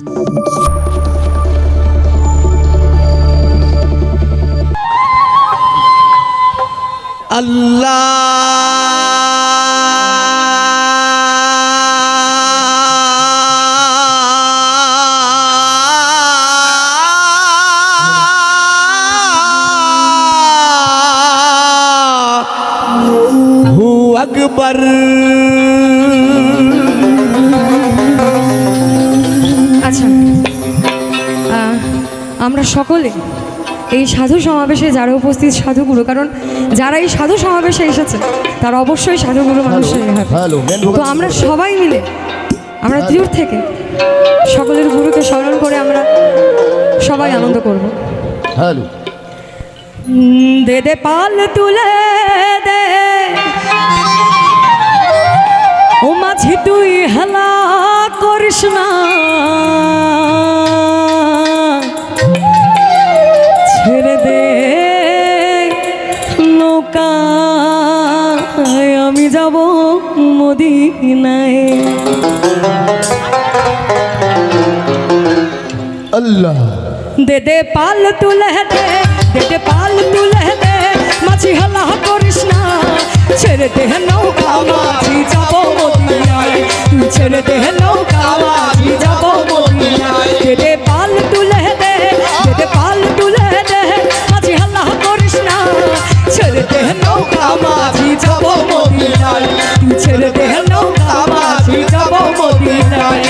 আল্লাহু আকবার। আচ্ছা, আমরা সকলে এই সাধু সমাবেশে যারা উপস্থিত সাধুগুরু, কারণ যারা এই সাধু সমাবেশে এসেছে তারা অবশ্যই সাধুগুরু মানুষের হবে। তো আমরা সবাই মিলে আমরা দূর থেকে সকলের গুরুকে স্মরণ করে আমরা সবাই আনন্দ করব। হ্যালো, দে দে পাল তুলে দে ও মাঝি তুই হেলা করিস না, ছেড়ে দে নৌকা আমি যাব মদিনায়। আল্লাহ দে দে পাল তুলে দে, দে দে পাল তুলে দে, মাঝি হেলা করিস না, ছেড়ে দে নৌকা মাঝি যাব মদিনায়, তুই ছেড়ে দে নৌকা মাঝি যাব মদিনায়। দে দে পাল তুলে দে, দে দে পাল তুলে দে, মাঝি হেলা করিস না, ছেড়ে দে নৌকা মাঝি যাব মদিনায়, তুই ছেড়ে দে নৌকা মাঝি যাব মদিনায়।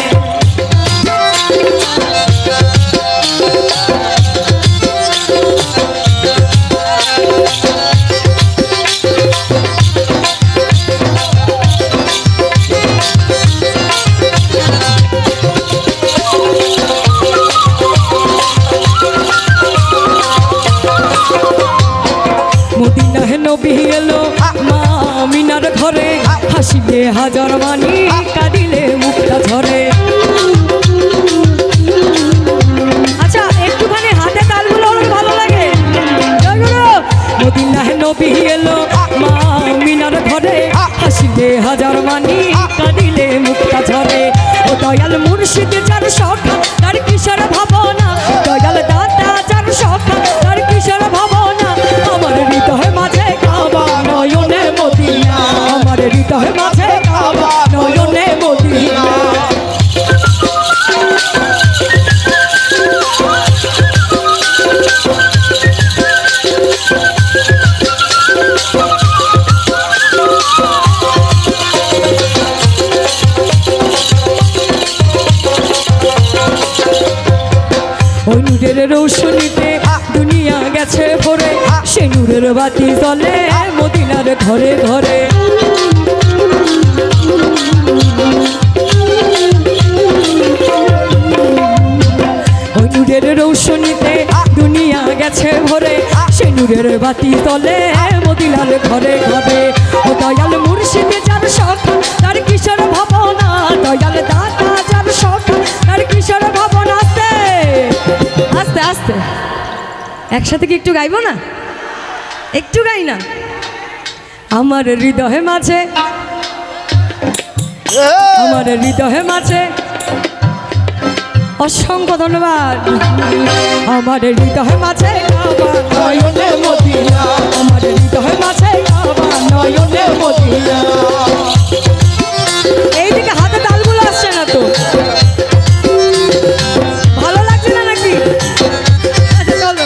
মদিনায় নবী এলো মা মিনার ঘরে, হাসিলে হাজার মানি কাঁদিলে মুক্তা ঝরে। আচ্ছা, একটুখানি হাতে তালগুলো হলে ভালো লাগে। মদিনায় নবী এলো মা মিনার ঘরে, হাসিলে হাজার মানি কাঁদিলে মুক্তা ঝরে। ও দয়াল মুর্শিদ যার সখা তার কিসের ভাবনা, দয়াল দাতা যার সখা তার কিসের ভাবনা। আমার হৃদয় মাঝে কাবা নয়নে মদিনা, আমার হৃদয় মাঝে কাবা নয়নে মদিনা। ওই নূরের রৌশনীতে দুনিয়া গেছে ভরে, সে নূরের বাতি জ্বলে মদিনার ঘরে ঘরে। ওই নূরের রৌশনীতে দুনিয়া গেছে ভরে, সে নূরের বাতি জ্বলে মদিনার ঘরে ঘরে। ও দয়াল মুর্শিদ যার সখা তার কিশোর ভাবনা, দয়াল দাতা যার সখা তার কিশোর ভাবনা। আস্তে আস্তে আস্তে একসাথে কি একটু গাইবো না? একটু গাই না? আমার হৃদয় মাঝে, আমার হৃদয় মাঝে অসংখ্য ধন্যবাদ। আমার হৃদয় মাঝে কাবা নয়নে মদিনা, আমার হৃদয় মাঝে কাবা নয়নে মদিনা। এইদিকে হাতে তালগুলো আসছে না তো, ভালো লাগছে না নাকি? আচ্ছা চলো।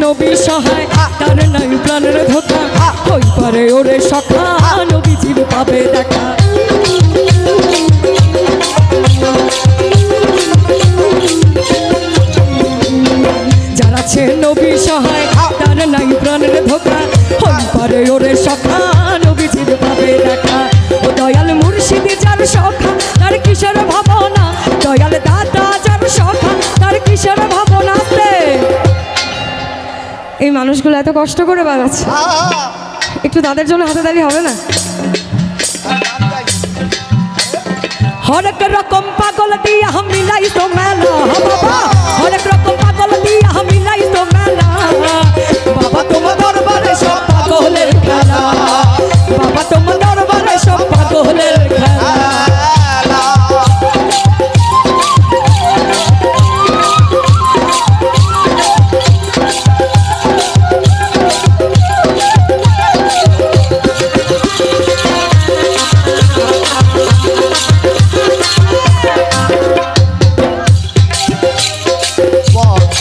নবী সহায় তার নাই প্রাণের ধোকা, হই পারে ওরে সখা নবীজির পাবে দেখা। যারা আছে নবী সহায় তার নাই প্রাণের ধোকা, হই পারে ওরে সখা নবীজির পাবে দেখা। ও দয়াল মুর্শিদ যার সখা তার কিশোর ভাবনা, দয়াল দাতা যার সখা তার কিশোর ভাবনা। এই মানুষগুলো এত কষ্ট করে বাজাচ্ছে, একটু তাদের জন্য হাতে তালি হবে না? হরেক রকম পাগল দিয়া মিলাই তো মেলা বাবা, হরেক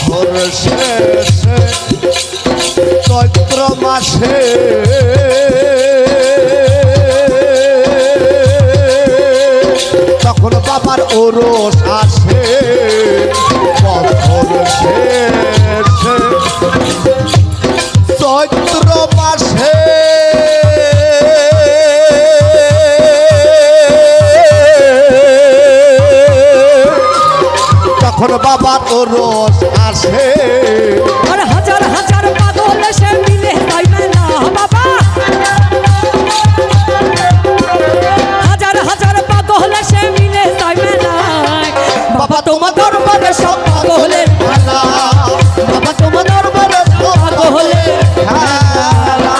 বছর শেষে চৈত্র মাসে তখন বাবার ওরস আসে বছর শেষে চৈত্র মাসে তখন বাবার ওরস আসে আর হাজার হাজার পাগল সে মিলে তাই মেলা বাবা হাজার হাজার পাগল সে মিলে তাই মেলা বাবা তোমার দরবারে সব পাগলের খেলা বাবা তোমার দরবারে সব পাগলের খেলা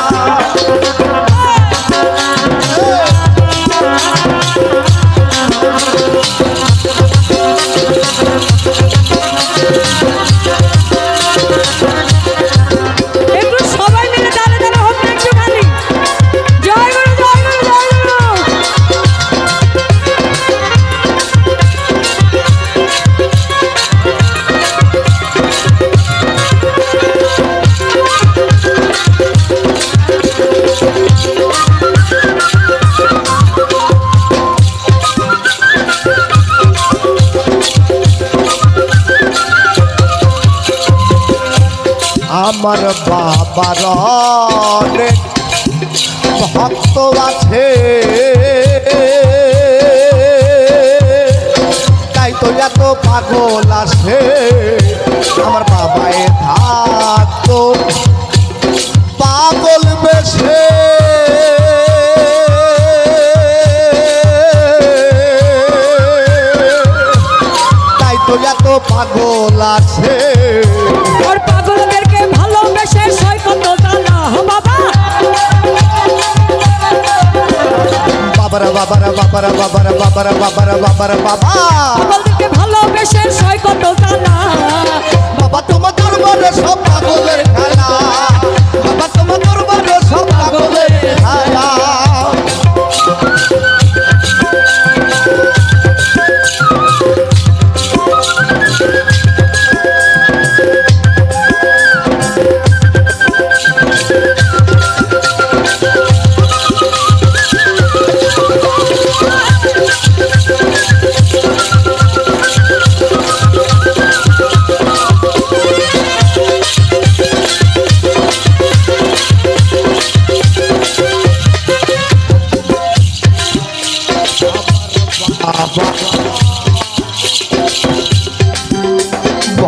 একটু সবাই মিলে দাঁড়ে দাঁড়ে হোক না একটুখানি জয় গুরু জয় গুরু জয় গুরু আমার বাবার অনেক ভক্ত আছে তাই তো এত পাগল আসে আমার বাবায় থাকতো পাগল বেশে তাই তো এত পাগল আছে আর পাগলদেরকে ভালোবেসে সয় কত জানা বাবা বাবারা বাবারা বাবারা বাবারা বাবারা বাবারা বাবারা বাবা পাগলদেরকে ভালোবেসে সয় কত জানা বাবা তোমার দরবারে সব পাগলের খেলা বাবা তোমার দরবারে সব পাগলের খেলা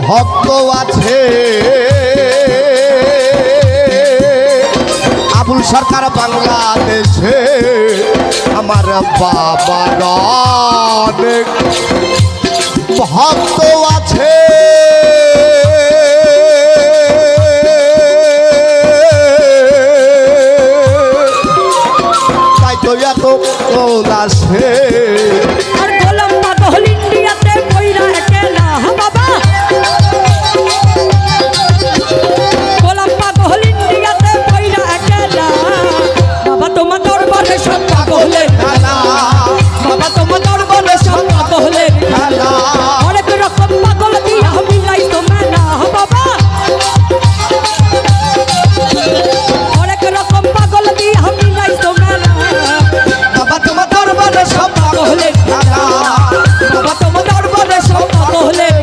ভক্ত আছে আবুল সরকার বাংলাদেশে আমার বাবার অনেক ভক্ত আছে তাই তো এত আসে আর গোলাম পাগল ইন্ডিয়াতে কইরা একলা বাবা গোলাম পাগল ইন্ডিয়াতে কইরা একলা বাবা তোমার দরবারে সব পাগলের খেলা বাবা তোমার দরবারে সব পাগলের খেলা অনেক রকম পাগল দিয়া মিলাই তো মেলা বাবা অনেক রকম পাগল দিয়া মিলাই তো মেলা বাবা তোমার দরবারে সব পাগলের খেলা বাবা তোমার দরবারে সব পাগলের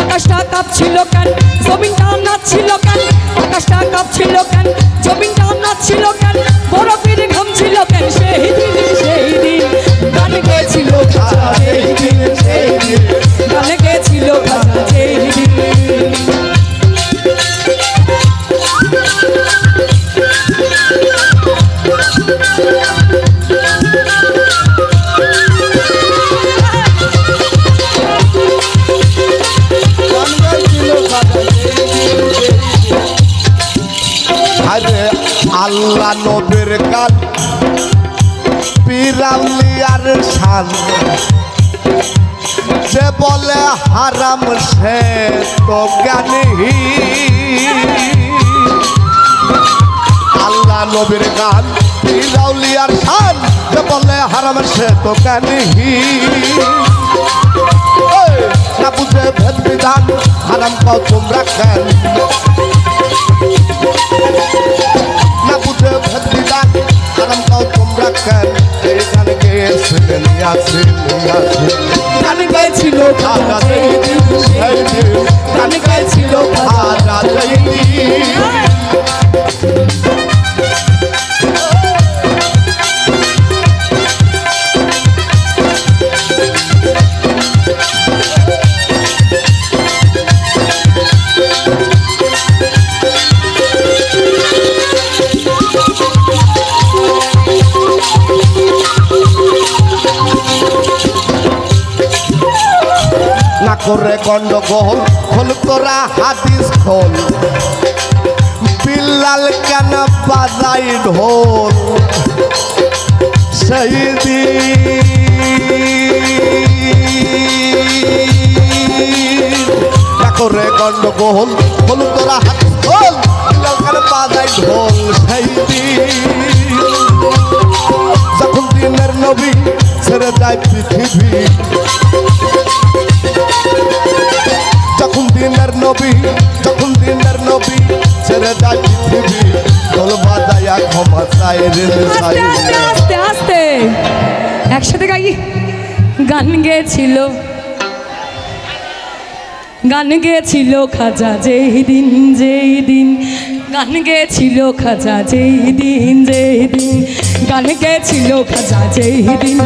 আকাশটা কাঁপছিল কেন জমিনটা নাচছিল কেন আকাশটা কাঁপছিল কেন জমিনটা নাচছিল কেন বরফের ঘামছিল কেন সেই দিন গান গেছিল খাজা সেই দিন গান গেছিল খাজা সেই দিন আরে আল্লাহ নবীর গান পিরাউলিয়ার শান যে বলে হারাম সে তো জ্ঞানী আল্লাহ নবীর গান পিরাউলিয়ার শান যে বলে হারাম সে তো জ্ঞানী না বুঝে আরাম পাও তোমরা কেন না বুঝে ভক্তি দান আরাম পাও তোমরা কেন এই গান গেয়েছিলে নিয়াছে গান গেছিল খাজা যেই দিন সেই দিন গান গেছিল খাজা যেই দিন না করে গন্ডগোল খোল তোরা হাদিস খোল বিল্লাল কেন বাজাই ঢোল সেই দিন না করে গন্ডগোল খোল তোরা হাদিস খোল বিল্লাল কেন বাজাই ঢোল সেই দিন যখন দিনের নবী ছেড়ে যায় পৃথিবী যখন দিনের নবী ছেড়ে যায় পৃথিবী দোল বাজায়া ক্ষমা চায় রে চাই আস্তে আস্তে আস্তে একসাথে গাই গান গেছিল খাজা যেই দিন গান গেছিল খাজা যেই দিন গান গেছিল খাজা যেই দিন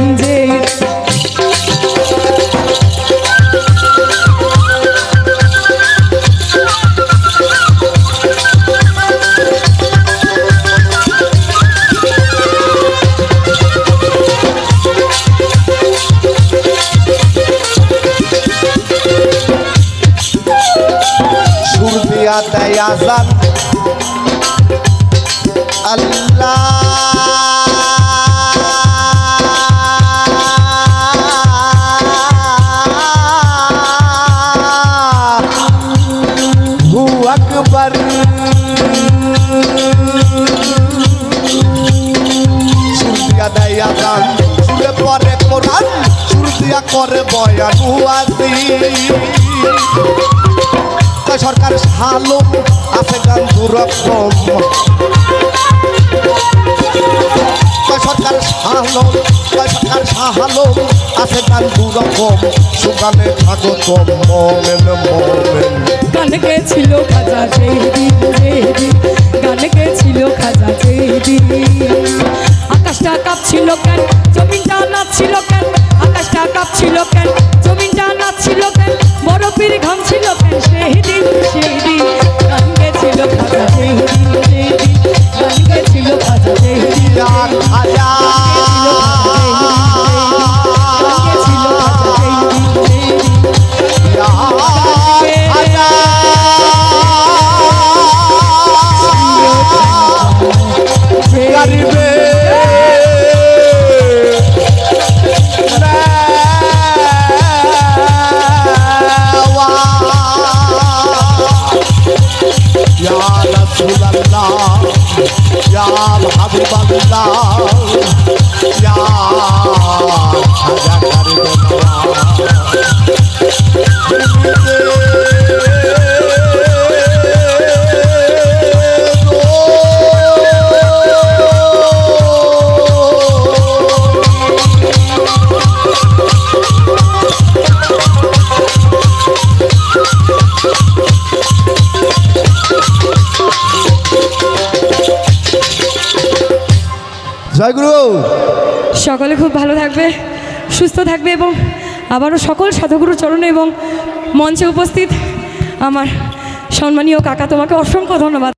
সুর দিয়া দেয় আজান আল্লাহু আকবার সুর দিয়া দেয় আজান সুরে পরে কোরআন সুর দিয়া করে বয়ান সরকার শালো আছে গান দুরকম সরকার শালো আছে গান দুরকম সুগানে থাকো তো মোমেন গান গেছিল খাজা যেই দিন গান গেছিল খাজা যেই দিন আকাশটা কাঁপছিল কেন জমিনটা নাচছিল কেন আকাশটা কাঁপছিল কেন জমিনটা নাচছিল কেন বরফের ঘাম ছিল কেন সেই দিন গান গেছিল খাজা যেই দিন গান গেছিল খাজা যেই দিন খাজা জয়গুরু সকলে খুব ভালো থাকবে, সুস্থ থাকবে এবং আবারও সকল সাধুগুরুর চরণে এবং মঞ্চে উপস্থিত আমার সম্মানীয় কাকা তোমাকে অসংখ্য ধন্যবাদ।